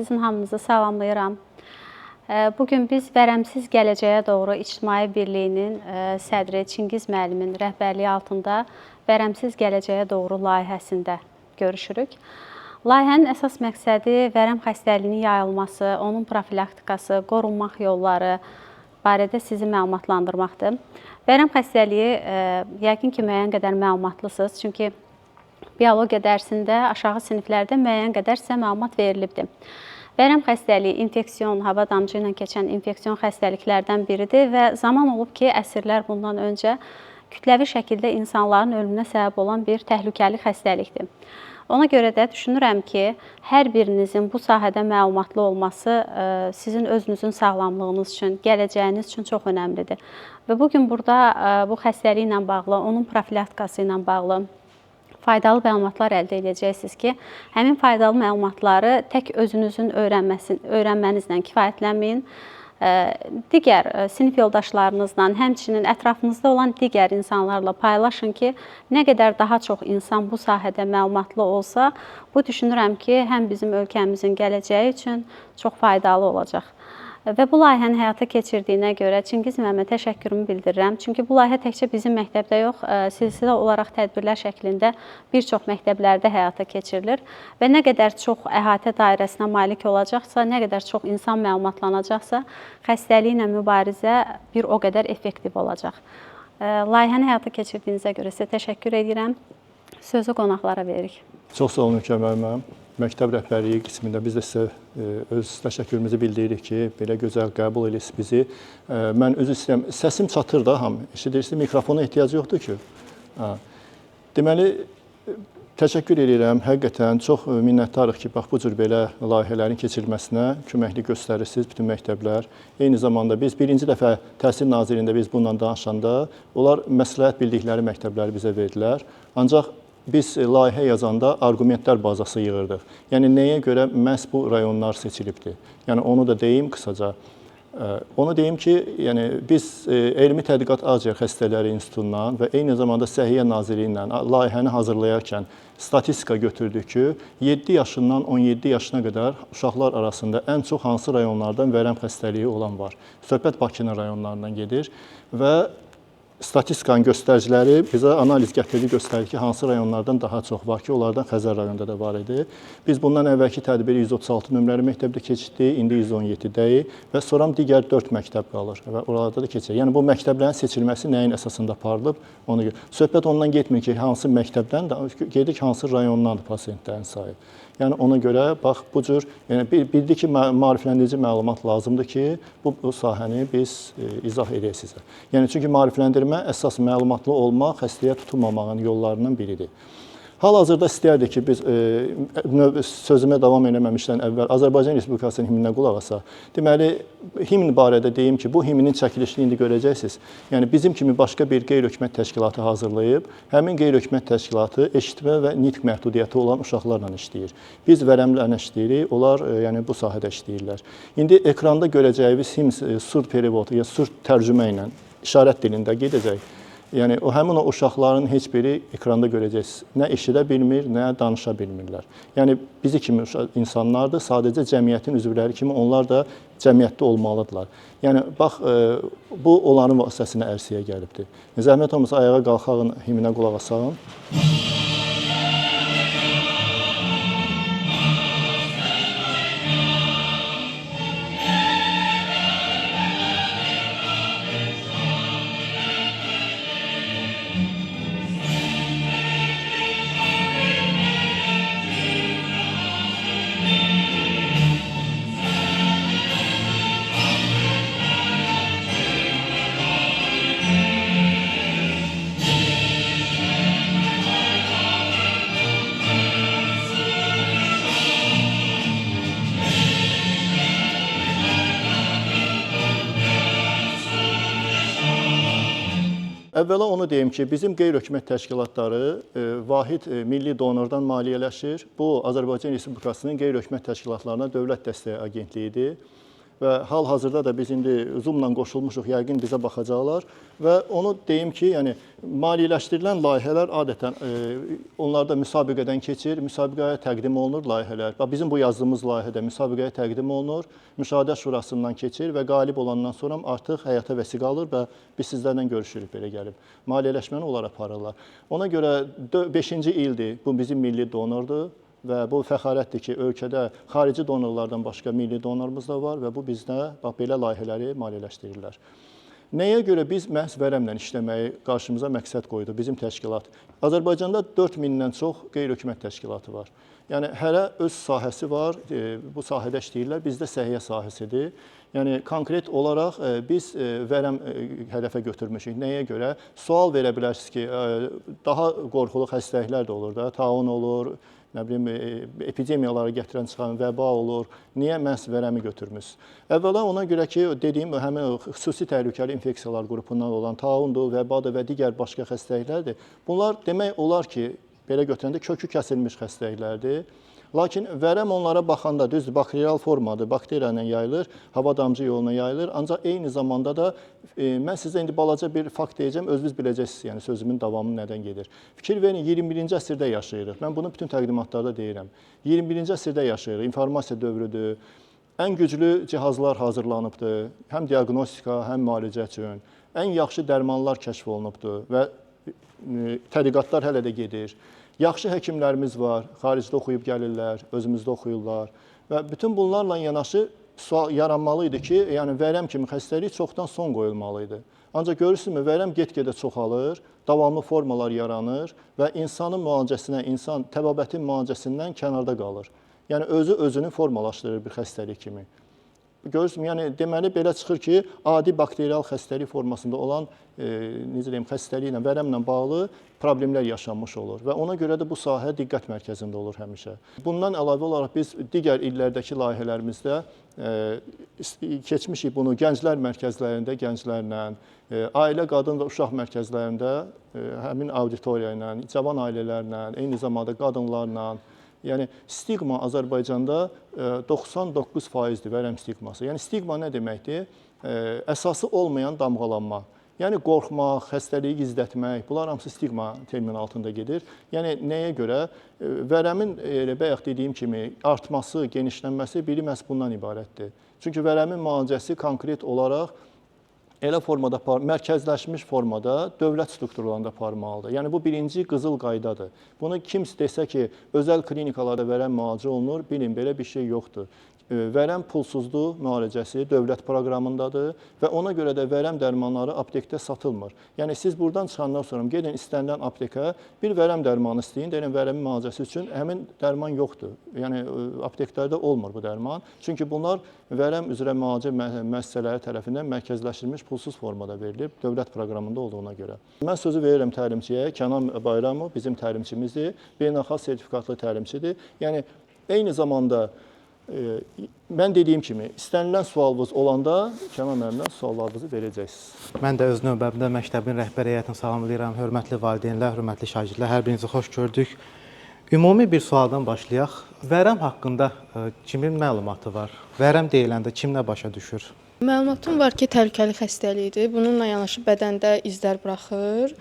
sizin hamınızı salamlayıram. Bugün biz Vərəmsiz Gələcəyə Doğru İctimai Birliyinin sədri Çingiz müəllimin rəhbərliyi altında Vərəmsiz Gələcəyə Doğru layihəsində görüşürük. Layihənin əsas məqsədi vərəm xəstəliyinin yayılması, onun profilaktikası, qorunmaq yolları barədə sizi məlumatlandırmaqdır. Vərəm xəstəliyi yəqin ki, müəyyən qədər məlumatlısınız, çünki biologiya dərsində aşağı siniflərdə müəyyən qədər sizə məlumat verilibdir. Vərəm xəstəliyi infeksion, hava damcı ilə keçən infeksion xəstəliklərdən biridir və zaman olub ki, əsrlər bundan öncə kütləvi şəkildə insanların ölümünə səbəb olan bir təhlükəli xəstəlikdir. Ona görə də düşünürəm ki, hər birinizin bu sahədə məlumatlı olması sizin özünüzün sağlamlığınız üçün, gələcəyiniz üçün çox önəmlidir. Və bugün burada bu xəstəliklə bağlı, onun profilaktikası ilə bağlı faydalı məlumatlar əldə edəcəksiniz ki, həmin faydalı məlumatları tək özünüzün öyrənmənizlə kifayətlənməyin. Digər sinif yoldaşlarınızla, həmçinin ətrafınızda olan digər insanlarla paylaşın ki, nə qədər daha çox insan bu sahədə məlumatlı olsa, bu düşünürəm ki, həm bizim ölkəmizin gələcəyi üçün çox faydalı olacaq. Və bu layihəni həyata keçirdiyinə görə Çingiz müəllimə təşəkkürümü bildirirəm. Çünki bu layihə təkcə bizim məktəbdə yox, silsilə olaraq tədbirlər şəklində bir çox məktəblərdə həyata keçirilir. Və nə qədər çox əhatə dairəsinə malik olacaqsa, nə qədər çox insan məlumatlanacaqsa, xəstəliklə mübarizə bir o qədər effektiv olacaq. Layihəni həyata keçirdiyinizə görə sizə təşəkkür edirəm. Sözü qonaqlara veririk. Çox sağ olun Ülkə müəllimə. Məktəb rəhbərliyi qismində biz də sizə öz təşəkkürümüzü bildiririk ki, belə gözəl qəbul edirsiniz bizi. Mən özü istəyirəm, səsim çatır da hamı. Eşidirsiniz, mikrofona ehtiyac yoxdur ki. Deməli, təşəkkür edirəm. Həqiqətən çox minnətdarıq ki, bax bu cür belə layihələrin keçirilməsinə köməklik göstərirsiniz bütün məktəblər. Eyni zamanda biz birinci dəfə Təhsil Nazirliyində biz bundan danışanda, onlar məsləhət bildikləri məktəbləri bizə verdilər. Ancaq biz layihə yazanda arqumentlər bazası yığırdıq. Yəni, nəyə görə məhz bu rayonlar seçilibdir? Yəni, onu da deyim qısaca. Onu deyim ki, yəni, biz Elmi Tədqiqat Ağciyər Xəstələri İnstitutundan və eyni zamanda Səhiyyə Nazirliyi ilə layihəni hazırlayarkən statistika götürdük ki, 7 yaşından 17 yaşına qədər uşaqlar arasında ən çox hansı rayonlardan vərəm xəstəliyi olan var. Söhbət Bakının rayonlarından gedir və statistikanın göstəriciləri bizə analiz gətirdi, göstərir ki, hansı rayonlardan daha çox var ki, onlardan Xəzər rayonunda da var idi. Biz bundan əvvəlki tədbiri 136 nömrəli məktəbdə keçirdik, indi 117-dəyik və sonra digər 4 məktəb qalır və orada da keçir. Yəni, bu məktəblərin seçilməsi nəyin əsasında aparılıb? Ona görə. Söhbət ondan getmir ki, hansı məktəbdən, gedir ki, hansı rayondandır pasiyentlərin sayı. Yəni, ona görə, bax, bu cür, yəni, bildik ki, maarifləndirici məlumat lazımdır ki, bu sahəni biz izah edək sizə. Yəni, çünki maarifləndirmə əsas məlumatlı olmaq, xəstəyə tutulmamağın yollarından biridir. Hal-hazırda istəyərdik ki, biz sözümə davam eləməmişdən əvvəl Azərbaycan Respublikasının himninə qulaq asaq. Deməli, himn barədə deyim ki, bu himnin çəkilişini indi görəcəksiniz. Yəni, bizim kimi başqa bir qeyri-hökumət təşkilatı hazırlayıb, həmin qeyri-hökumət təşkilatı eşitmə və nitq məhdudiyyəti olan uşaqlarla işləyir. Biz vərəmlərlə işləyirik, onlar bu sahədə işləyirlər. İndi ekranda görəcəyimiz himn surd perivodu, ya surd tərcümə ilə, işarət dilində gedəcək. Yəni, həmin o uşaqların heç biri ekranda görəcəksiniz. Nə eşidə bilmir, nə danışa bilmirlər. Yəni, bizi kimi insanlardır, sadəcə cəmiyyətin üzvləri kimi onlar da cəmiyyətdə olmalıdırlar. Yəni, bax, bu onların vasitəsinə ərsəyə gəlibdir. Zəhmət olmasa ayağa qalxağın, himninə qulaq asağın. Əvvəla onu deyim ki, bizim qeyri-hökumət təşkilatları vahid milli donordan maliyyələşir. Bu, Azərbaycan Respublikasının qeyri-hökumət təşkilatlarına dövlət dəstəyi agentliyidir. və hal-hazırda da biz indi Zoom-la qoşulmuşuq, yəqin bizə baxacaqlar və onu deyim ki, yəni maliyyələşdirilən layihələr adətən onlarda müsabiqədən keçir, müsabiqəyə təqdim olunur layihələr. Bax bizim bu yazdığımız layihədə müsabiqəyə təqdim olunur, müşahidə şurasından keçir və qalib olandan sonra artıq həyata vəsiqə alır və biz sizlərlə görüşürük belə gəlib. Maliyyələşməni onlar aparırlar. Ona görə 5-ci ildir bu bizim milli donordur. Və bu fəxarətdir ki, ölkədə xarici donorlardan başqa milli donorumuz da var və bu bizdə bax belə layihələri maliyyələşdirirlər. Nəyə görə biz məhz vərəmlə işləməyi qarşımıza məqsəd qoydu bizim təşkilat? Azərbaycanda 4000-dən çox qeyri-hökumət təşkilatı var. Yəni hərə öz sahəsi var, bu sahədə işləyirlər, bizdə səhiyyə sahəsidir. Yəni konkret olaraq biz vərəm hədəfə götürmüşük. Nəyə görə? Sual verə bilərsiniz ki, daha qorxulu xəstəliklər də olur da, taun olur, nə bilim, epidemiyaları gətirən çıxan vəba olur. Niyə məhz vərəmi götürmüsünüz? Əvvəla ona görə ki, dediyim həmin xüsusi təhlükəli infeksiyalar qrupundan olan taundur, vəbadır və digər başqa xəstəliklərdir. Bunlar demək olar ki, belə götürəndə kökü kəsilmiş xəstəliklərdir. Lakin vərəm onlara baxanda, düzdür, bakterial formadır, bakteriya ilə yayılır, hava damcı yoluna yayılır. Ancaq eyni zamanda da mən sizə indi balaca bir fakt deyəcəm, özünüz biləcəksiniz, yəni sözümün davamı nədən gedir. Fikir verin, 21-ci əsrdə yaşayırıq. Mən bunu bütün təqdimatlarda deyirəm. 21-ci əsrdə yaşayırıq, informasiya dövrüdür. Ən güclü cihazlar hazırlanıbdır, həm diaqnostika, həm müalicə üçün. Ən yaxşı dərmanlar kəşf olunubdur və tədqiqatlar hələ də gedir. Yaxşı həkimlərimiz var, xaricdə oxuyub gəlirlər, özümüzdə oxuyurlar və bütün bunlarla yanaşı yaranmalı idi ki, yəni vərəm kimi xəstəlik çoxdan son qoyulmalı idi. Ancaq görürsünüzmü, vərəm get-gedə çoxalır, davamlı formalar yaranır və insanın müalicəsinə, insan təbabətin müalicəsindən kənarda qalır. Yəni özünü formalaşdırır bir xəstəlik kimi. Görürsünüz, yəni deməli belə çıxır ki, adi bakterial xəstəlik formasında olan necə deyim, xəstəliklə, vərəmlə bağlı problemlər yaşanmış olur və ona görə də bu sahə diqqət mərkəzində olur həmişə. Bundan əlavə olaraq biz digər illərdəki layihələrimizdə keçmişik bunu gənclər mərkəzlərində, gənclərlə, ailə, qadın və uşaq mərkəzlərində həmin auditoriya ilə, cavan ailələrlə, eyni zamanda qadınlarla. Yəni stigma Azərbaycanda 99%-dir vərəm stigması. Yəni stigma nə deməkdir? Əsası olmayan damğalanma. Yəni qorxmaq, xəstəliyi gizlətmək, bunlar hamısı stigma termini altında gedir. Yəni nəyə görə? Vərəmin bayaq dediyim kimi artması, genişlənməsi biri məhz bundan ibarətdir. Çünki vərəmin müalicəsi konkret olaraq elə formada, mərkəzləşmiş formada dövlət strukturlarında aparılmalıdır. Yəni bu birinci qızıl qaydadır. Bunu kim desə ki, özəl klinikalarda vərəm müalicə olunur, bilin, belə bir şey yoxdur. Vərəm pulsuzluq müalicəsi dövlət proqramındadır və ona görə də vərəm dərmanları aptekdə satılmır. Yəni siz buradan çıxandan sonra gedin istənilən aptekə bir vərəm dərmanı istəyin, deyin vərəmin müalicəsi üçün həmin dərman yoxdur. Yəni apteklərdə olmur bu dərman. Çünki bunlar vərəm üzrə müalicə müəssisələri tərəfindən mərkəzləşdirilmiş pulsuz formada verilib dövlət proqramında olduğuna görə. Mən sözü verirəm təlimçiyə. Kənan Bayramov bizim təlimçimizdir. Beynəlxalq sertifikatlı təlimçidir. Yəni eyni zamanda mən dediyim kimi, istənilən sualınız olanda Kənan müəllimdən suallarınızı verəcəksiniz. Mən də öz növbəmdə məktəbin rəhbər heyətini salamlayıram. Hörmətli valideynlər, hörmətli şagirdlər, hər birinizi xoş gördük. Ümumi bir sualdan başlayaq. Vərəm haqqında kimin məlumatı var? Vərəm deyiləndə kim nə başa düşür? Məlumatım var ki, təhlükəli xəstəlikdir. Bununla yanaşı bədəndə izlər buraxır.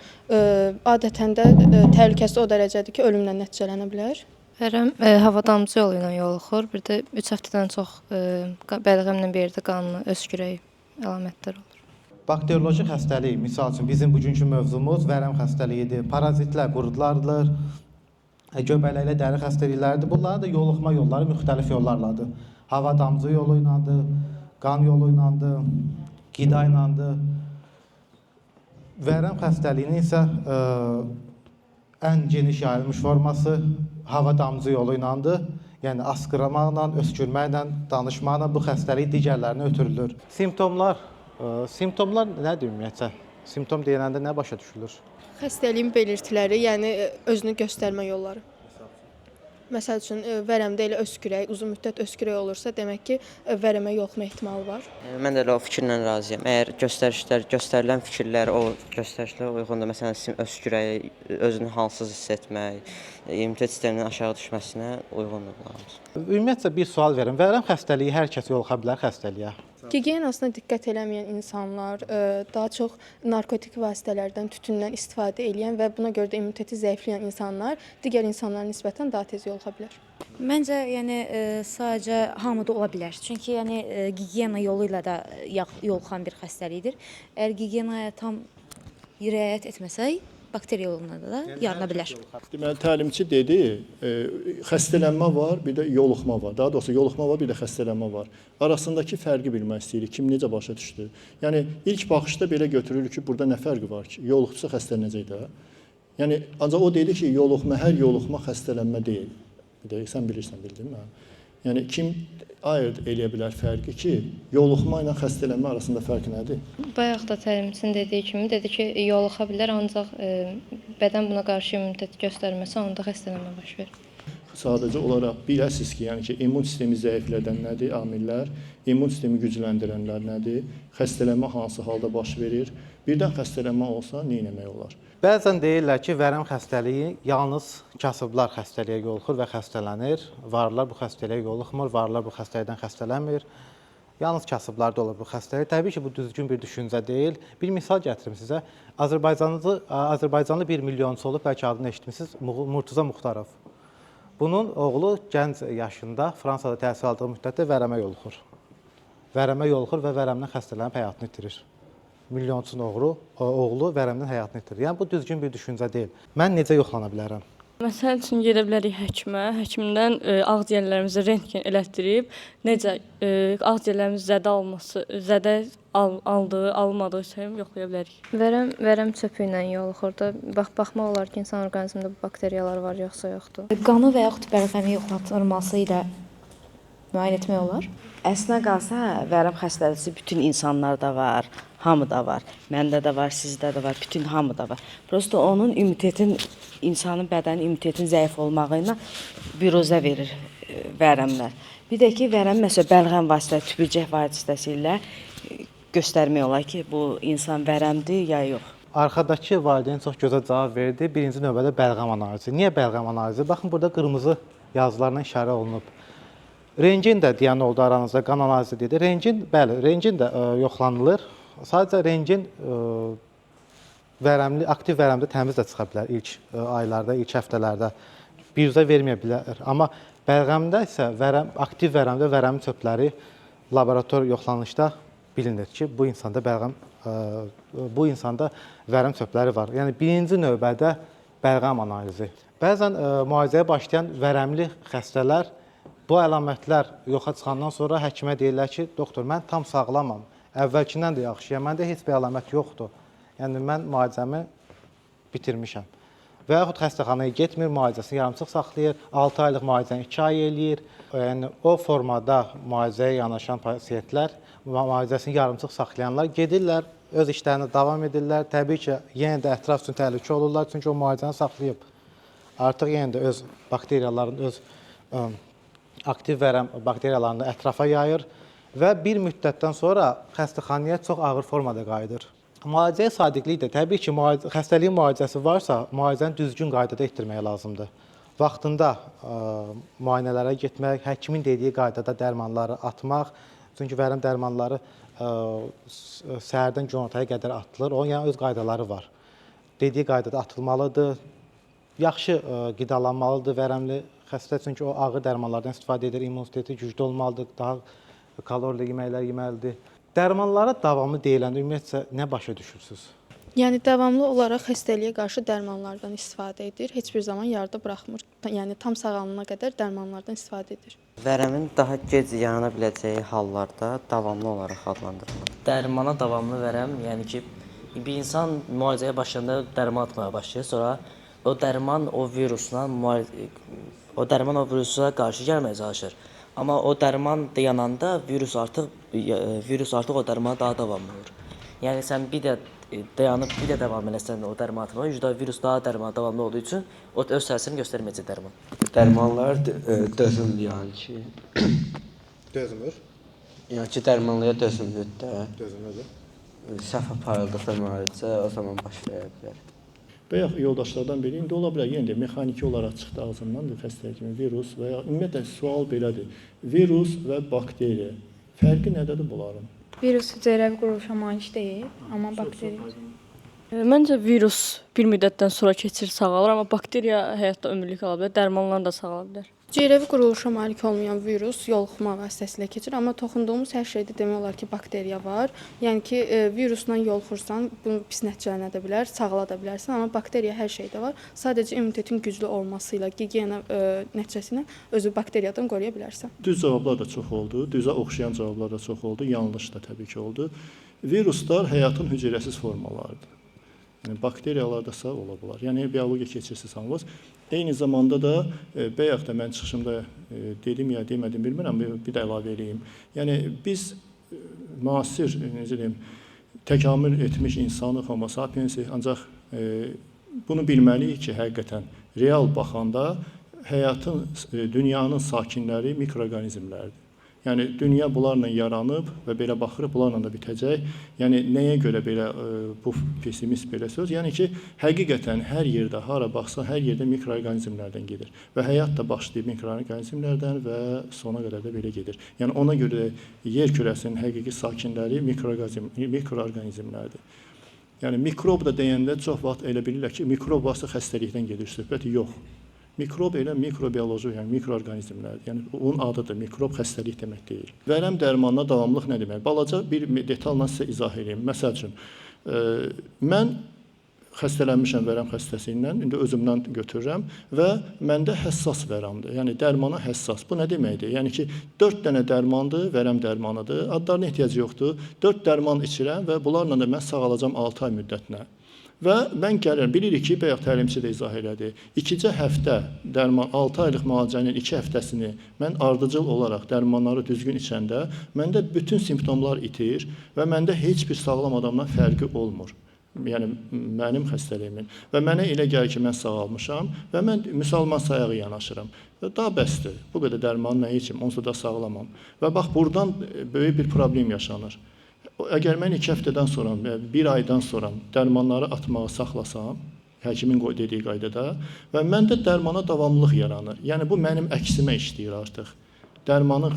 Adətən də təhlükəsi o dərəcədir ki, ölümlə nəticələnə bilər. Vərəm hava damcı yolu ilə yoluxur. Bir də 3 həftədən çox bədəğəmlə bir yerdə qanlı öskürək əlamətlər olur. Bakterioloji xəstəlik, misal üçün bizim bugünkü mövzumuz vərəm xəstəliyidir. Parazitlər, qurudlardır, göbələklə dəri xəstəlikləridir. Bunların da yoluxma yolları müxtəlif yollarladır. Hava damcı yolu ilədir, qan yolu ilədir, qida ilədir. Vərəm xəstəliyinin isə ən geniş yayılmış forması hava damcı yolu ilədir. Yəni askıramaqla, öskürməklə, danışmaqla bu xəstəlik digərlərinə ötürülür. Simptomlar nədir ümumiyyətcə? Simptom deyiləndə nə başa düşülür? Xəstəliyin belirtiləri, yəni özünü göstərmə yolları. Məsəl üçün vərəmdə elə öskürək, uzun müddət öskürək olursa, demək ki, vərəmə yoluxma ehtimalı var. Mən də elə o fikirlə razıyam. Əgər göstərilən fikirlər o göstərişlərə uyğundur, məsələn, sizin öskürək, özünü halsız hiss etmək, immunitet sisteminin aşağı düşməsinə uyğundur. Ümumiyyətlə bir sual verin. Vərəm xəstəliyi hər kəs yoluxa bilər xəstəliyə. Gigiyenasına diqqət eləməyən insanlar, daha çox narkotik vasitələrdən, tütündən istifadə edən və buna görə də immuniteti zəifləyən insanlar digər insanlara nisbətən daha tez yoluxa bilər. Məncə, yəni sadəcə hamıda ola bilər. Çünki yəni gigiyena yolu ilə də yoluxan bir xəstəlikdir. Əgər gigiyenaya tam riayət etməsək, bakteriya yolundan da yarana bilər. Deməli, təlimçi dedi, xəstələnmə var, bir də yoluxma var. Daha doğrusu yoluxma var, bir də xəstələnmə var. Arasındakı fərqi bilmək istəyirik. Kim necə başa düşdü? Yəni ilk baxışda belə götürürük ki, burada nə fərqi var ki? Yoluxdusa xəstələnəcək də. Yəni ancaq o dedi ki, yoluxma, hər yoluxma xəstələnmə deyil. Bir də sən bilirsən, bildin mi? Yəni kim ayırd eləyə bilər fərqi ki, yoluxma ilə xəstələnmə arasında fərq nədir? Bayaq da təlimçinin dediyi kimi dedi ki, yoluxa bilər, ancaq bədən buna qarşı immunitet göstərməsə, onda xəstələnmə baş verir. Sadəcə olaraq biləsiniz ki, yəni ki, immun sistemi zəiflədən nədir amillər, immun sistemi gücləndirənlər nədir, xəstələnmə hansı halda baş verir, birdən xəstələnmə olsa nə etmək olar? Bəzən deyirlər ki, vərəm xəstəliyi yalnız kasıblar xəstəliyə yoluxur və xəstələnir. Varlılar bu xəstəliyə yoluxmur, varlılar bu xəstəlikdən xəstələnmir. Yalnız kasıblarda olur bu xəstəlik. Təbii ki, bu düzgün bir düşüncə deyil. Bir misal gətirim sizə. Azərbaycanlı bir milyonçu olub, bəlkə adını eşitmisiniz, Murtuza Muxtarov. Bunun oğlu gənc yaşında Fransada təhsil aldığı müddətdə vərəmə yoluxur. Vərəmə yoluxur və vərəmdən xəstələnib həyatını itirir. Milyonçunun oğlu vərəmdən həyatını itirir. Yəni, bu düzgün bir düşüncə deyil. Mən necə yoxlana bilərəm? Məsəl üçün gedə bilərik həkimə, həkimdən ağciyərlərimizi rentgen elətdirib, necə ağciyərlərimiz zədə aldığı, almadığı şey yoxlaya bilərik. Vərəm çöpü ilə yoluxur da, baxmaq olar ki, insan orqanizmində bu bakteriyalar var, yoxsa yoxdur. Qanı və yaxud bərəfəni yoxlatılması ilə müayinə etmək olar. Əslinə qalsa, vərəm xəstəliyi bütün insanlarda var, hamıda var. Məndə də var, sizdə də var, bütün hamıda var. Prosta onun insanın bədənin immunitetin zəif olmağı ilə biruzə verir vərəmlər. Bir də ki, vərəm məsələn bəlğəm vasitəsi, tüpürcək vasitəsilə göstərmək olar ki, bu insan vərəmdir ya yox. Arxadakı valideyn çox gözəl cavab verdi. Birinci növbədə bəlğəm analizi. Niyə bəlğəm analizi? Baxın, burada qırmızı yazılarla işarə olunub. Rentgen də deyən oldu aranızda, qan analizi dedi. Rentgen də yoxlanılır. Sadəcə rentgen aktiv vərəmdə təmiz də çıxa bilər ilk aylarda, ilk həftələrdə. Biruzə verməyə bilər. Amma bəlğəmdə isə aktiv vərəmdə vərəmin çöpləri laborator yoxlanışda bilinir ki, bu insanda vərəm çöpləri var. Yəni birinci növbədə bəlğəm analizi. Bəzən müalicəyə başlayan vərəmli xəstələr bu əlamətlər yoxa çıxandan sonra həkimə deyirlər ki, doktor, mən tam sağlamam, əvvəlkindən də yaxşıyam, məndə heç bir əlamət yoxdur. Yəni, mən müalicəmi bitirmişəm. Və yaxud xəstəxanaya getmir, müalicəsini yarımçıq saxlayır, 6 aylıq müalicəni 2 ay eləyir. Yəni, o formada müalicəyə yanaşan pasiyentlər, müalicəsini yarımçıq saxlayanlar gedirlər, öz işlərini davam edirlər. Təbii ki, yenə də ətraf üçün təhlükə olurlar, çünki o müalicəni saxlayıb. Artıq yenə də öz bakteriyaların, öz aktiv vərəm bakteriyalarını ətrafa yayır və bir müddətdən sonra xəstəxanaya çox ağır formada qayıdır. Müalicəyə sadiqlik də, təbii ki, xəstəliyin müalicəsi varsa, müalicəni düzgün qaydada etdirmək lazımdır. Vaxtında müayinələrə getmək, həkimin dediyi qaydada dərmanları atmaq, çünki vərəm dərmanları səhərdən günortaya qədər atılır, onun yəni öz qaydaları var. Dediyi qaydada atılmalıdır, yaxşı qidalanmalıdır vərəmli xəstə, çünki o ağır dərmanlardan istifadə edir, immuniteti güclü olmalıdır, daha kalorili yeməklər yeməlidir. Dərmanlara davamlı deyiləndə ümumiyyətcə nə başa düşürsünüz? Yəni, davamlı olaraq xəstəliyə qarşı dərmanlardan istifadə edir, heç bir zaman yarıda buraxmır. Yəni, tam sağalana qədər dərmanlardan istifadə edir. Vərəmin daha gec yarana biləcəyi hallarda davamlı olaraq adlandırılır. Dərmana davamlı vərəm, yəni ki, bir insan müalicəyə başlayanda dərman atmaya başlayır, sonra o dərman o virusa qarşı gəlməyə çalışır. Amma o dərman dayananda virus artıq o dərmana daha davamlı olur. Yəni sən bir də dayanıb bir də davam eləsən o dərman atmağa, virus daha dərman davamlı olduğu üçün o öz təsirini göstərməyəcək dərman. Dərmanlar dözümlü yəni ki. Dözmür. Yəni ki, dərmanlara dözümlüdür də. Dözmürdür. Səhv aparıldıqda müalicə o zaman baş verə bilər. Bayaq yoldaşlardan biri indi ola bilər, yenə də mexaniki olaraq çıxdı ağzımdan xəstəlik kimi virus və ya ümumiyyətlə sual belədir. Virus və bakteriya fərqi nədədir bunların? Virus hüceyrəvi quruluşa malik deyil, amma bakteriya. Məncə virus bir müddətdən sonra keçir, sağalır, amma bakteriya həyatda ömürlük qala bilər, dərmanlarla da sağala bilər. Hüceyrəvi quruluşa malik olmayan virus yoluxma vasitəsilə keçir, amma toxunduğumuz hər şeydə demək olar ki, bakteriya var. Yəni ki, virusla yoluxursan, bu pis nəticələnə bilər, sağalada bilərsən, amma bakteriya hər şeydə var. Sadəcə immunitetin güclü olması ilə, gigiyena nəticəsilə özü bakteriyadan qoruya bilərsən. Düz cavablar da çox oldu, düzə oxşayan cavablar da çox oldu, yanlış da təbii ki oldu. Viruslar həyatın hüceyrəsiz formalarıdır. Yəni bakteriyalar da sağ ola bilər. Yəni biologiya keçirsiz halınız. Eyni zamanda da bayaq da mən çıxışımda dedim ya demədim bilmirəm, bir də əlavə edeyim. Yəni biz müasir, necə deyim, təkamül etmiş insanıq, Homo sapiensi, ancaq bunu bilməliyik ki, həqiqətən real baxanda həyatın, dünyanın sakinləri mikroorqanizmlərdir. Yəni dünya bunlarla yaranıb və belə baxırıq, bunlarla da bitəcək. Yəni nəyə görə belə bu pessimist belə söz? Yəni ki, həqiqətən hər yerdə, hara baxsan, hər yerdə mikroorqanizmlərdən gedir. Və həyat da başlayıb mikroorqanizmlərdən və sona qədər də belə gedir. Yəni ona görə yer kürəsinin həqiqi sakinləri mikroorqanizmlərdir. Yəni mikrob da deyəndə çox vaxt elə bilirlər ki, mikrob varsa xəstəlikdən gedir söhbət. Yox. Mikrob elə mikrobioloji, yəni mikroorqanizmlərdir. Yəni onun adıdır, mikrob xəstəlik demək deyil. Vərəm dərmanına davamlılıq nə demək? Balaca bir detalla sizə izah edeyim. Məsəl üçün, mən xəstələnmişəm vərəm xəstəsindən, indi özümdən götürürəm və məndə həssas vərəmdir. Yəni dərmana həssas. Bu nə deməkdir? Yəni ki, 4 dənə dərmandır, vərəm dərmanıdır. Adlarına ehtiyac yoxdur. 4 dərman içirəm və bunlarla da mən sağalacam 6 ay müddətinə. Və mən gəlirəm, bilirik ki, bayaq təlimçi də izah elədi. 2-ci həftə dərman, 6 aylıq müalicənin 2 həftəsini mən ardıcıl olaraq dərmanları düzgün içəndə məndə bütün simptomlar itir və məndə heç bir sağlam adamdan fərqi olmur. Yəni mənim xəstəliyimin. Və mənə elə gəlir ki, mən sağalmışam və mən müsəlman sayağı yanaşıram. Daha bəsdir, bu qədər dərman nə üçün, onsuz da sağlamam. Və bax, buradan böyük bir problem yaşanır. Əgər mən 2 həftədən sonra, 1 aydan sonra dərmanları atmağı saxlasam, həkimin dediyi qaydada və məndə dərmana davamlılıq yaranır. Yəni bu mənim əksimə işləyir artıq. Dərmanın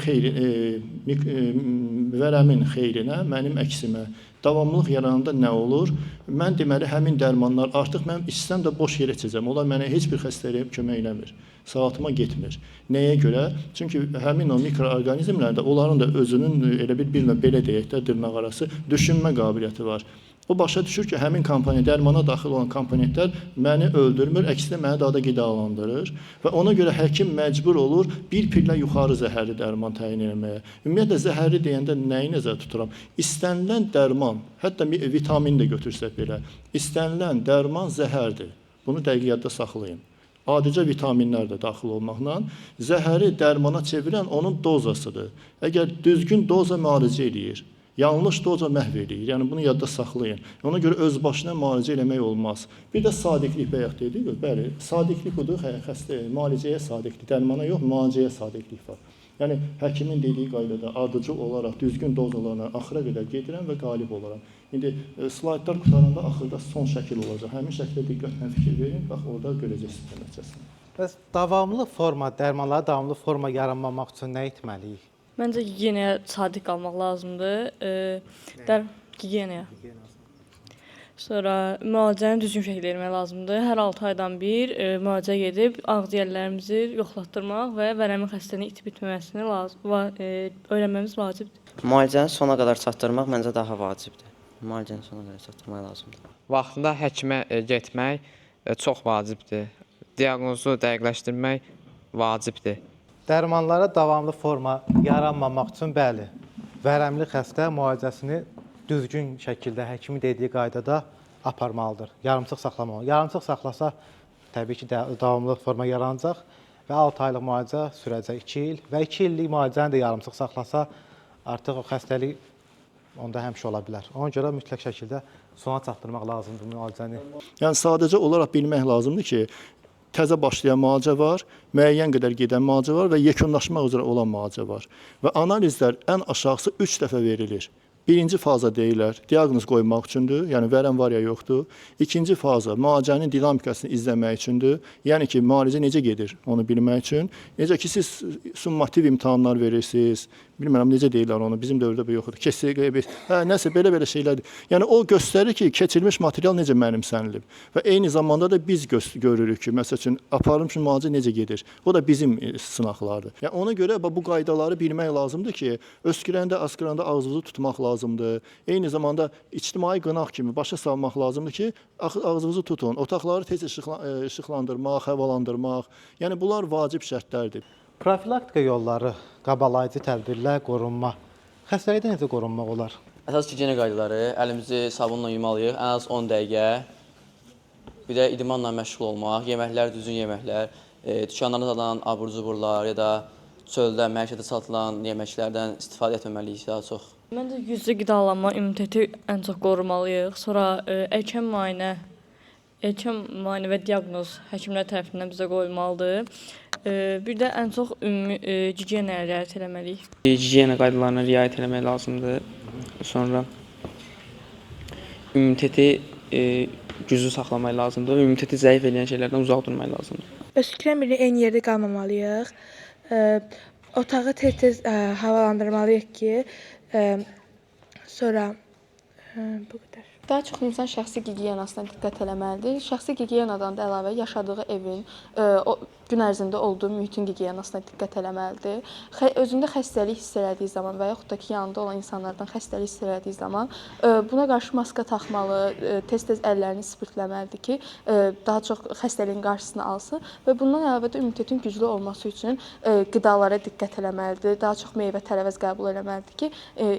vərəmin xeyrinə, mənim əksimə davamlılıq yarananda nə olur? Mən deməli həmin dərmanlar artıq mən içsəm də boş yerə içəcəm. Onlar mənə heç bir xəstəliyə kömək eləmir. Sağaltıma getmir. Nəyə görə? Çünki həmin o mikroorqanizmlərdə onların da özünün elə bir belə deyək də dırnaqarası düşünmə qabiliyyəti var. O başa düşür ki, həmin komponiya, dərmana daxil olan komponentlər məni öldürmür, əksinə məni daha da qidalandırır və ona görə həkim məcbur olur bir pillə yuxarı zəhərli dərman təyin etməyə. Ümumiyyətlə zəhərli deyəndə nəyi nəzərdə tuturam? İstənilən dərman, hətta vitamin də götürsək belə, istənilən dərman zəhərdir. Bunu dəqiq yadda saxlayın. Adicə vitaminlər də daxil olmaqla zəhəri dərmana çevirən onun dozasıdır. Əgər düzgün doza müalicə eləyir, yanlış doza məhv eləyir. Yəni bunu yadda saxlayın. Ona görə öz başına müalicə eləmək olmaz. Bir də sadiqlik bayaq dedik. Bəli, sadiqlik budur. Müalicəyə sadiqlik, dərmana yox, müalicəyə sadiqlik var. Yəni həkimin dediyi qaydada ardıcıl olaraq düzgün dozalarla axıra qədər gedirəm və qalib olaram. İndi slaydlar qutaranda axırda son şəkil olacaq. Həmin şəklə diqqətlə fikir verin. Bax orada görəcəksiniz nəticəsini. Bəs davamlı forma, dərmanlara davamlı forma yaranmamaq üçün nə etməliyik? Məncə gigiyenaya sadiq qalmaq lazımdır. Gigiyenaya. Sonra müalicəni düzgün şəkildə etmək lazımdır. Hər 6 aydan bir müalicə edib ağciyərlərimizi yoxlatdırmaq və vərəmin xəstəliyinin itib bitməməsini öyrənməmiz vacibdir. Müalicəni sona qədər çatdırmaq məncə daha vacibdir. Müalicəni sona qədər çatdırmaq lazımdır. Vaxtında həkimə getmək çox vacibdir. Diaqnozu dəqiqləşdirmək vacibdir. Dərmanlara davamlı forma yaranmamaq üçün bəli, vərəmli xəstə müalicəsini düzgün şəkildə həkimin dediyi qaydada aparmalıdır. Yarımçıq saxlamalı. Yarımçıq saxlasa təbii ki, davamlı forma yaranacaq və 6 aylıq müalicə sürəcək 2 il və 2 illik müalicəni də yarımçıq saxlasa artıq o xəstəlik onda həmişə ola bilər. Ona görə mütləq şəkildə sona çatdırmaq lazımdır müalicəni. Yəni sadəcə olaraq bilmək lazımdır ki, təzə başlayan müalicə var, müəyyən qədər gedən müalicə var və yekunlaşmaq üzrə olan müalicə var. Və analizlər ən aşağısı 3 dəfə verilir. Birinci faza deyirlər, diaqnoz qoymaq üçündür, yəni vərəm var ya yoxdur. İkinci faza müalicənin dinamikasını izləmək üçündür, yəni ki, müalicə necə gedir, onu bilmək üçün. Necə ki, siz summativ imtahanlar verirsiniz, bilmirəm necə deyirlər onu, bizim dövrdə bu yoxdur. KSQB, nəsə belə şeylərdir. Yəni o göstərir ki, keçirilmiş material necə mənimsənilib və eyni zamanda da biz görürük ki, məsəl üçün aparılmış müalicə necə gedir. O da bizim sınaqlardır. Yəni ona görə bu qaydaları bilmək lazımdır ki, öskürəndə, askıranda ağzınızı tutmaq lazımdır. Eyni zamanda ictimai qınaq kimi başa salmaq lazımdır ki, ağzınızı tutun. Otaqları tez işıqlandırmaq, havalandırmaq. Yəni bunlar vacib şərtlərdir. Profilaktika yolları, qabalayıcı tədbirlər, qorunma. Xəstəlikdən necə qorunmaq olar? Əsas gigiyena qaydaları, əlimizi sabunla yumalıyıq, ən az 10 dəqiqə. Bir də idmanla məşğul olmaq, yeməklər, düzgün yeməklər, dükanlarda satılan abur-cuburlar ya da çöldə, məişətdə satılan yeməklərdən istifadə etməməliyik daha çox. Məncə güclü qidalanma immuniteti ən çox qorumalıyıq. Sonra erkən müayinə və diaqnoz həkimlər tərəfindən bizə qoyulmalıdır. Bir də ən çox ümumi gigiyenaya riayət etməliyik. Gigiyena qaydalarına riayət etmək lazımdır. Sonra immuniteti güclü saxlamaq lazımdır. İmmuniteti zəif edən şeylərdən uzaq durmaq lazımdır. Öskürən biri eyni yerdə qalmamalıyıq. Otağı tez-tez havalandırmalıyıq ki, sonra bu qədər. Daha çox insan şəxsi gigiyenasına diqqət eləməlidir. Şəxsi gigiyenadan da əlavə yaşadığı evin, gün ərzində olduğu mühitin gigiyenasına diqqət eləməlidir. Özündə xəstəlik hiss elədiyi zaman və yaxud da ki, yanında olan insanlardan xəstəlik hiss elədiyi zaman buna qarşı maska taxmalı, tez-tez əllərini spirtləməlidir ki, daha çox xəstəliyin qarşısını alsın və bundan əlavə də immunitetin güclü olması üçün qidalara diqqət eləməlidir. Daha çox meyvə tərəvəz qəbul eləməlidir ki,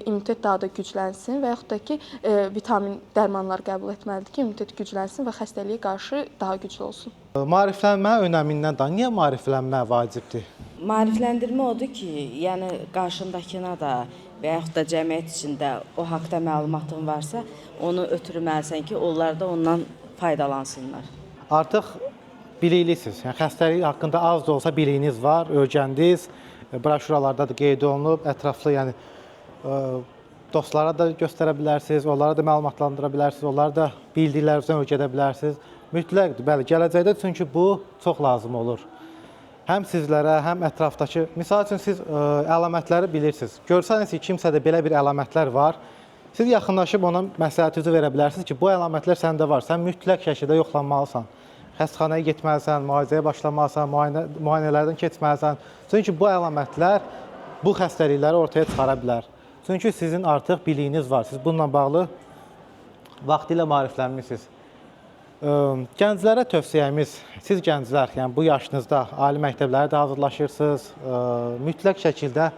immunitet daha da güclənsin və yaxud da ki, vitamin dərmanlar qəbul etməlidir ki, immunitet güclənsin və xəstəliyə qarşı daha güclü olsun. Maariflənmə önəmindən də niyə maariflənmə vacibdir? Maarifləndirmə odur ki, yəni qarşındakına da və yaxud da cəmiyyət içində o haqqda məlumatın varsa, onu ötürməlisən ki, onlar da ondan faydalansınlar. Artıq bilirsiniz, yəni xəstəlik haqqında az da olsa biliyiniz var, öyrəndiniz, broşuralarda da qeyd olunub, ətraflı, yəni dostlara da göstərə bilərsiniz, onlara da məlumatlandıra bilərsiniz, onları da bildiklərinizdən öyrədə bilərsiniz. Mütləqdir, bəli, gələcəkdə çünki bu çox lazım olur. Həm sizlərə, həm ətrafdakı, misal üçün siz əlamətləri bilirsiniz. Görsəniz ki, kimsədə belə bir əlamətlər var, siz yaxınlaşıb ona məsləhətinizi verə bilərsiniz ki, bu əlamətlər səndə var, sən mütləq şəkildə yoxlanmalısan. Xəstəxanaya getməlisən, müalicəyə başlamalısan, müayinələrdən keçməlisən. Çünki bu əlamətlər bu xəstəlikləri ortaya çıxara bilər. Çünki sizin artıq biliyiniz var, siz bununla bağlı vaxtilə maariflənmişsiniz. Gənclərə tövsiyəmiz, siz gənclər, yəni bu yaşınızda ali məktəblərə də hazırlaşırsınız, mütləq şəkildə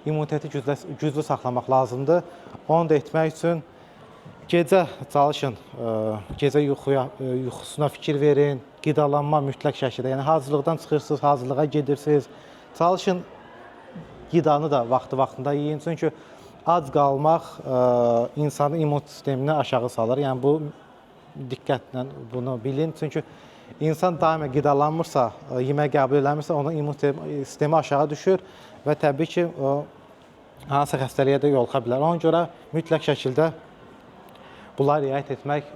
immuniteti güclü saxlamaq lazımdır. Onu da etmək üçün gecə çalışın, gecə yuxusuna fikir verin, qidalanma mütləq şəkildə, yəni hazırlıqdan çıxırsınız, hazırlığa gedirsiniz, çalışın qidanı da vaxtında yiyin, çünki ac qalmaq insanın immun sistemini aşağı salır, yəni bu diqqətlə bunu bilin. Çünki insan daima qidalanmırsa, yemək qəbul eləmirsə, onun immun sistemi aşağı düşür və təbii ki, hansısa xəstəliyə də yoluxa bilər. Ona görə mütləq şəkildə bunlara riayət etmək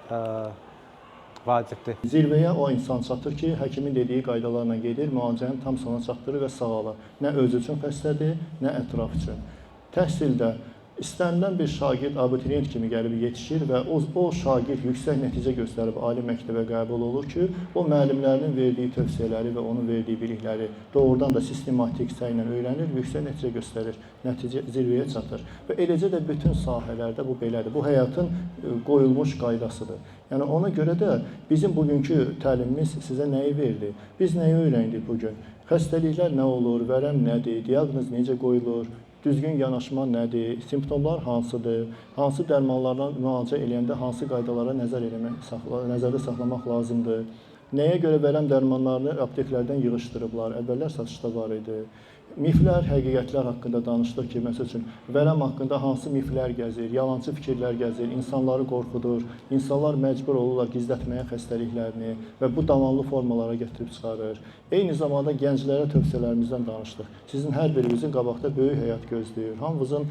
vacibdir. Zirvəyə o insan çatır ki, həkimin dediyi qaydalarla gedir, müalicəni tam sona çatdırır və sağalır. Nə özü üçün xəstədir, nə ətraf üçün. Təhsildə İstənilən bir şagird abituriyent kimi gəlib yetişir və o şagird yüksək nəticə göstərib ali məktəbə qəbul olur ki, o müəllimlərinin verdiyi tövsiyələri və onun verdiyi bilikləri doğrudan da sistematik səylə öyrənir, yüksək nəticə göstərir, nəticə zirvəyə çatır. Və eləcə də bütün sahələrdə bu belədir. Bu həyatın qoyulmuş qaydasıdır. Yəni ona görə də bizim bugünkü təlimimiz sizə nəyi verdi? Biz nəyi öyrəndik bugün? Xəstəliklər nə olur, vərəm nədir, diaqnoz necə qoyulur? Düzgün yanaşma nədir, simptomlar hansıdır, hansı dərmanlarla müalicə eləyəndə hansı qaydalara nəzərdə saxlamaq lazımdır Nəyə görə vərəm dərmanlarını apteklərdən yığışdırıblar? Əvvəllər satışda var idi. Miflər, həqiqətlər haqqında danışdıq ki, məsəl üçün, vərəm haqqında hansı miflər gəzir, yalançı fikirlər gəzir, insanları qorxudur, insanlar məcbur olurlar gizlətməyə xəstəliklərini və bu davamlı formalara gətirib çıxarır. Eyni zamanda gənclərə tövsiyələrimizdən danışdıq. Sizin hər birinizin qabaqda böyük həyat gözləyir. Hamımızın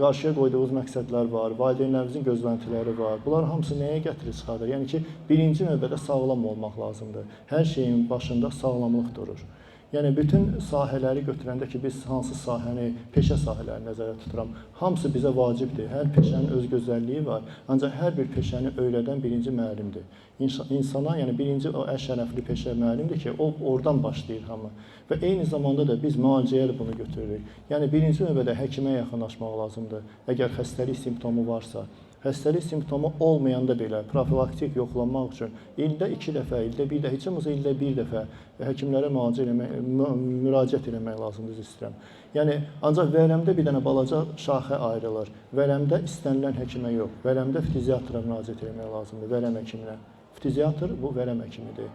qarşıya qoyduğumuz məqsədlər var, valideynlərimizin gözləntiləri var. Bunlar hamısı nəyə gətirib çıxarır? Yəni ki, birinci növbədə sağlam olmaq lazımdır. Hər şeyin başında sağlamlıq durur. Yəni bütün sahələri götürəndə ki, biz hansı sahəni, peşə sahələrini nəzərdə tuturam, hamısı bizə vacibdir. Hər peşənin öz gözəlliyi var. Ancaq hər bir peşəni öyrədən birinci müəllimdir. İnsana, yəni birinci o şərəfli peşə müəllimdir ki, o oradan başlayır hamı. Və eyni zamanda da biz müalicəyə bunu götürürük. Yəni birinci növbədə həkimə yaxınlaşmaq lazımdır. Əgər xəstəlik simptomu varsa. Xəstəlik simptomu olmayanda belə profilaktik yoxlanmaq üçün ildə 2 dəfə, ildə 1 dəfə, heç olmasa ildə 1 dəfə həkimlərə müraciət etmək lazımdır istəyirəm. Yəni ancaq vərəmdə bir dənə balaca şaxə ayrılır. Vərəmdə istənilən həkimə yox, vərəmdə ftiziatra müraciət etmək lazımdır, vərəm həkiminə. Ftiziatr bu vərəm həkimidir.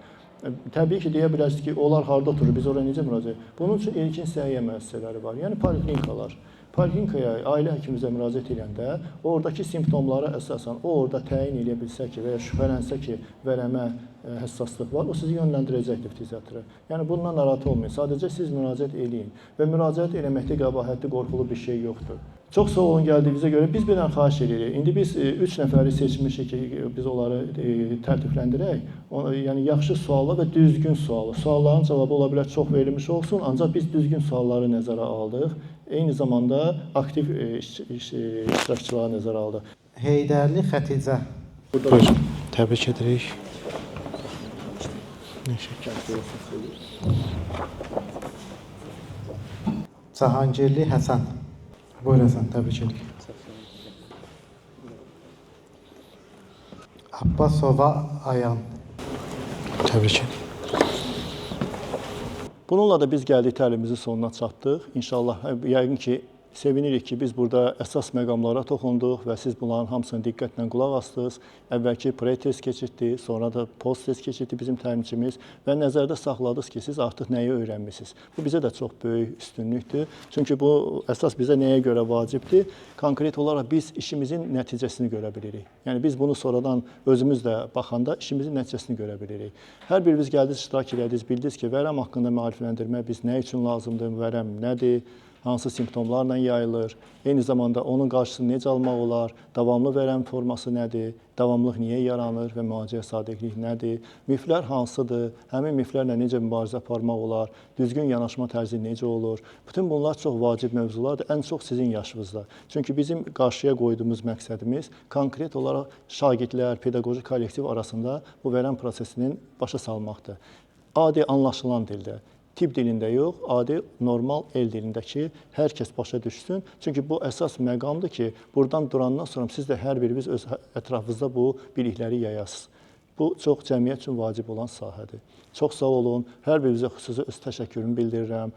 Təbii ki, deyə bilərsiniz ki, onlar harda oturur, biz oraya necə müraciət? Bunun üçün ilkin səhiyyə müəssisələri var, yəni poliklinikalar. Poliklinikaya ailə həkimimizə müraciət edəndə oradakı simptomlara əsasən o orada təyin edə bilsə ki və ya şübhələnsə ki, vərəmə həssaslıq var, o sizi yönləndirəcəkdir ftiziatra. Yəni bundan narahat olmayın, sadəcə siz müraciət eləyin və müraciət eləməkdə qəbahətli, qorxulu bir şey yoxdur. Çox sağ olun gəldiyinizə görə. Biz birdən xahiş edirik. İndi biz 3 nəfəri seçmişik ki, biz onları tərtibləndirək. Yəni yaxşı suallar və düzgün suallar. Sualların cavabı ola bilər çox verilmiş olsun, ancaq biz düzgün sualları nəzərə aldıq. Eyni zamanda aktiv iştirakçıları nəzərə aldıq. Heydərli Xəticə. Buyurun. Təbrik edirik. Cahangirli Həsən. Buyurun Həsən, təbrik edirik. Abbasova Ayan. Təbrik edirik. Bununla da biz gəldik təlimimizin sonuna çatdıq. İnşallah, yəqin ki, sevinirik ki, biz burada əsas məqamlara toxunduq və siz bunların hamısını diqqətlə qulaq asdınız. Əvvəlki pre-test keçirdi, sonra da post-test keçirdi bizim təlimçimiz və nəzərdə saxladınız ki, siz artıq nəyi öyrənmisiniz. Bu bizə də çox böyük üstünlükdür. Çünki bu əsas bizə nəyə görə vacibdir? Konkret olaraq biz işimizin nəticəsini görə bilirik. Yəni biz bunu sonradan özümüz də baxanda işimizin nəticəsini görə bilirik. Hər biriniz gəldiniz, iştirak edədiniz, bildiniz ki, vərəm haqqında maarifləndirmə biz nə üçün lazımdır, vərəm nədir? Hansı simptomlarla yayılır, eyni zamanda onun qarşısını necə almaq olar, davamlı vərəm forması nədir, davamlılıq niyə yaranır və müalicəyə sadiqlik nədir, miflər hansıdır, həmin miflərlə necə mübarizə aparmaq olar, düzgün yanaşma tərzi necə olur. Bütün bunlar çox vacib mövzulardır, ən çox sizin yaşınızda. Çünki bizim qarşıya qoyduğumuz məqsədimiz konkret olaraq şagirdlər, pedaqoji kollektiv arasında bu vərəm prosesinin başa salmaqdır. Adi anlaşılan dildə. Tibb dilində yox, adi, normal el dilində ki, hər kəs başa düşsün. Çünki bu əsas məqamdır ki, buradan durandan sonra siz də hər biriniz öz ətrafınızda bu bilikləri yayasınız. Bu, çox cəmiyyət üçün vacib olan sahədir. Çox sağ olun, hər birinizə xüsusi öz təşəkkürümü bildirirəm.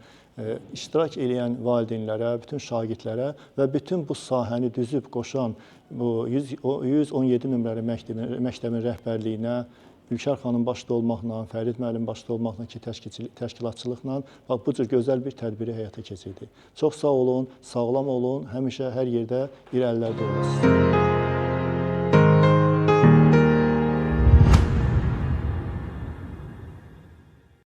İştirak edən valideynlərə, bütün şagirdlərə və bütün bu sahəni düzüb qoşan bu 117 nömrəli məktəbin rəhbərliyinə, Ülkər xanım başda olmaqla, Fərid müəllim başda olmaqla ki, təşkilatçılıqla bu cür gözəl bir tədbiri həyata keçirdi. Çox sağ olun, sağlam olun, həmişə hər yerdə irəlilərdə olasınız.